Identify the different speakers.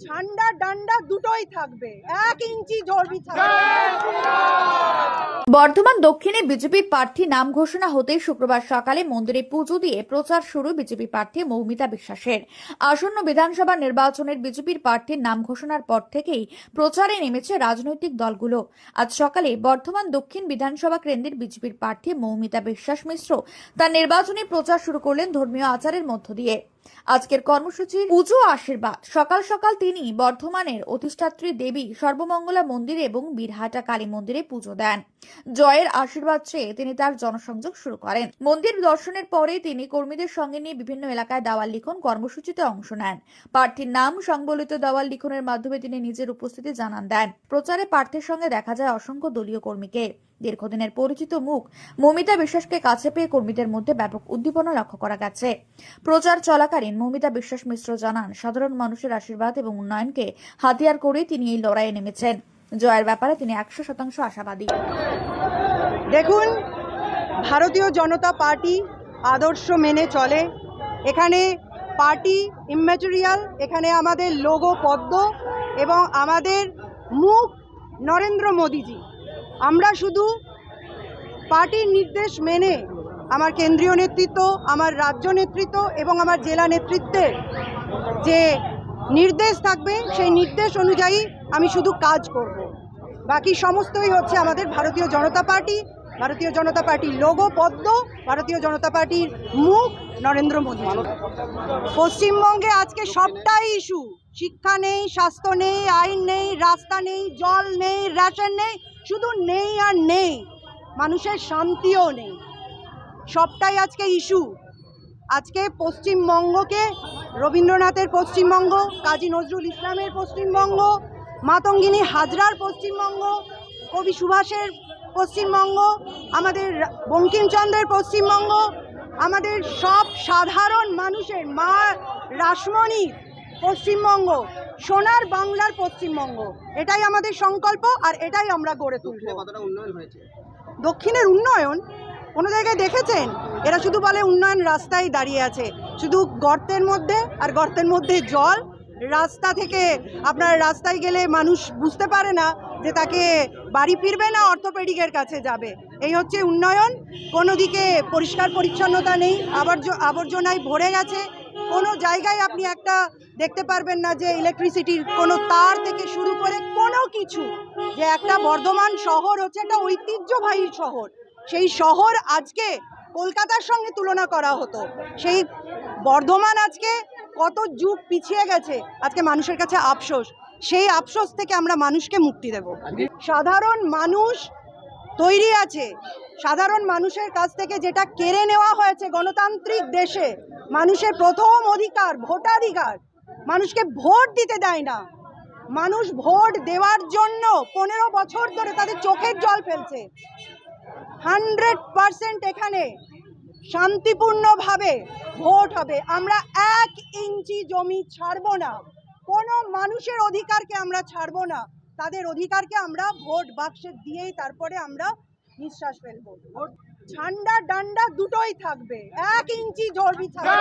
Speaker 1: ঝান্ডা ডান্ডা দুটোই থাকবে, 1 ইঞ্চি ঝরবি থাকবে।
Speaker 2: বর্ধমান দক্ষিণে বিজেপির প্রার্থী নাম ঘোষণা হতেই শুক্রবার সকালে মন্দিরে পুজো দিয়ে প্রচার শুরু বিজেপি প্রার্থী মৌমিতা বিশ্বাসের। আসন্ন বিধানসভা নির্বাচনের বিজেপির প্রার্থীর নাম ঘোষণার পর থেকেই প্রচারে নেমেছে রাজনৈতিক দলগুলো। আজ সকালে বর্ধমান দক্ষিণ বিধানসভা কেন্দ্রের বিজেপির প্রার্থী মৌমিতা বিশ্বাস মিশ্র তার নির্বাচনী প্রচার শুরু করলেন ধর্মীয় আচারের মধ্য দিয়ে। আজকের কর্মসূচির পুজো আশীর্বাদ। সকাল সকাল তিনি বর্ধমানের অধিষ্ঠাত্রী দেবী সর্বমঙ্গলা মন্দিরে এবং বীরহাটা কালী মন্দিরে পুজো দেন। জয়ের আশীর্বাদ চেয়ে তিনি তার জনসংযোগ শুরু করেন। মন্দির দর্শনের পরে তিনি কর্মীদের সঙ্গে নিয়ে বিভিন্ন এলাকায় দেওয়াল লিখন কর্মসূচিতে অংশ নেন। প্রার্থীর নাম সংবলিত দেওয়াল লিখনের মাধ্যমে তিনি নিজের উপস্থিতি জানান দেন। প্রচারে প্রার্থীর সঙ্গে দেখা যায় অসংখ্য দলীয় কর্মীকে। দীর্ঘদিনের পরিচিত মুখ মৌমিতা বিশ্বাসকে কাছে পেয়ে কর্মীদের মধ্যে ব্যাপক উদ্দীপনা লক্ষ্য করা গেছে। প্রচার চলাকালীন মৌমিতা বিশ্বাস মিশ্র জানান, সাধারণ মানুষের আশীর্বাদ এবং উন্নয়নকে হাতিয়ার করে তিনি এই লড়াইয়ে নেমেছেন। জয়ের ব্যাপারে তিনি 100% আশাবাদী।
Speaker 1: দেখুন, ভারতীয় জনতা পার্টি আদর্শ মেনে চলে। এখানে পার্টি ইম্যাটেরিয়াল, এখানে আমাদের লোগো পদ্ম এবং আমাদের মুখ নরেন্দ্র মোদীজি। আমরা শুধু পার্টির নির্দেশ মেনে, আমার কেন্দ্রীয় নেতৃত্ব, আমার রাজ্য নেতৃত্ব এবং আমার জেলা নেতৃত্বের যে নির্দেশ থাকবে সেই নির্দেশ অনুযায়ী আমি শুধু কাজ করব। বাকি সমস্তই হচ্ছে আমাদের ভারতীয় জনতা পার্টি, ভারতীয় জনতা পার্টির লোগো পদ্ম, ভারতীয় জনতা পার্টির মুখ নরেন্দ্র মোদী। পশ্চিমবঙ্গে আজকে সবটাই ইস্যু। শিক্ষা নেই, স্বাস্থ্য নেই, আইন নেই, রাস্তা নেই, জল নেই, রেশন নেই, শুধু নেই আর নেই, মানুষের শান্তিও নেই। সবটাই আজকে ইস্যু। আজকে পশ্চিমবঙ্গকে রবীন্দ্রনাথের পশ্চিমবঙ্গ, কাজী নজরুল ইসলামের পশ্চিমবঙ্গ, মাতঙ্গিনী হাজরার পশ্চিমবঙ্গ, কবি সুভাষের পশ্চিমবঙ্গ, আমাদের বঙ্কিমচন্দ্রের পশ্চিমবঙ্গ, আমাদের সব সাধারণ মানুষের মা রাসমণির পশ্চিমবঙ্গ, সোনার বাংলার পশ্চিমবঙ্গ, এটাই আমাদের সংকল্প আর এটাই আমরা গড়ে তুলব।
Speaker 3: কতটা উন্নয়ন হয়েছে?
Speaker 1: দক্ষিণের উন্নয়ন কোনো জায়গায় দেখেছেন? এরা শুধু বলে উন্নয়ন রাস্তায় দাঁড়িয়ে আছে, শুধু গর্তের মধ্যে, আর গর্তের মধ্যে জল। রাস্তা থেকে আপনার রাস্তায় গেলে মানুষ বুঝতে পারে না যে তাকে বাড়ি ফিরবে না অর্থোপেডিকের কাছে যাবে। এই হচ্ছে উন্নয়ন। কোনো দিকে পরিষ্কার পরিচ্ছন্নতা নেই, আবর্জনায় ভরে গেছে। কোনো জায়গায় আপনি একটা দেখতে পারবেন না যে ইলেকট্রিসিটির কোনো তার থেকে শুরু করে কোনো কিছু। যে একটা বর্ধমান শহর হচ্ছে একটা ঐতিহ্যবাহী শহর, সেই শহর আজকে কলকাতার সঙ্গে তুলনা করা হতো। সেই বর্ধমান আজকে কত যুগ পিছিয়ে গেছে, আজকে মানুষের কাছে আফসোস। সেই আফসোস থেকে আমরা মানুষকে মুক্তি দেব। সাধারণ মানুষ তৈরি আছে। সাধারণ মানুষের কাছ থেকে যেটা কেড়ে নেওয়া হয়েছে গণতান্ত্রিক দেশে, মানুষের প্রথম অধিকার ভোটাধিকার, মানুষকে ভোট দিতে দেয় না। মানুষ ভোট দেওয়ার জন্য 15 বছর ধরে তাদের চোখের জল ফেলছে। 100% এখানে শান্তিপূর্ণভাবে ভোট হবে। আমরা 1 ইঞ্চি জমি ছাড়বো না, কোনো মানুষের অধিকারকে আমরা ছাড়বো না। তাদের অধিকারকে আমরা ভোট বাক্সে দিয়েই তারপরে আমরা নিঃশ্বাস ফেলবো। ঝান্ডা ডান্ডা দুটোই থাকবে, 1 ইঞ্চি ঝরবি থাকবে।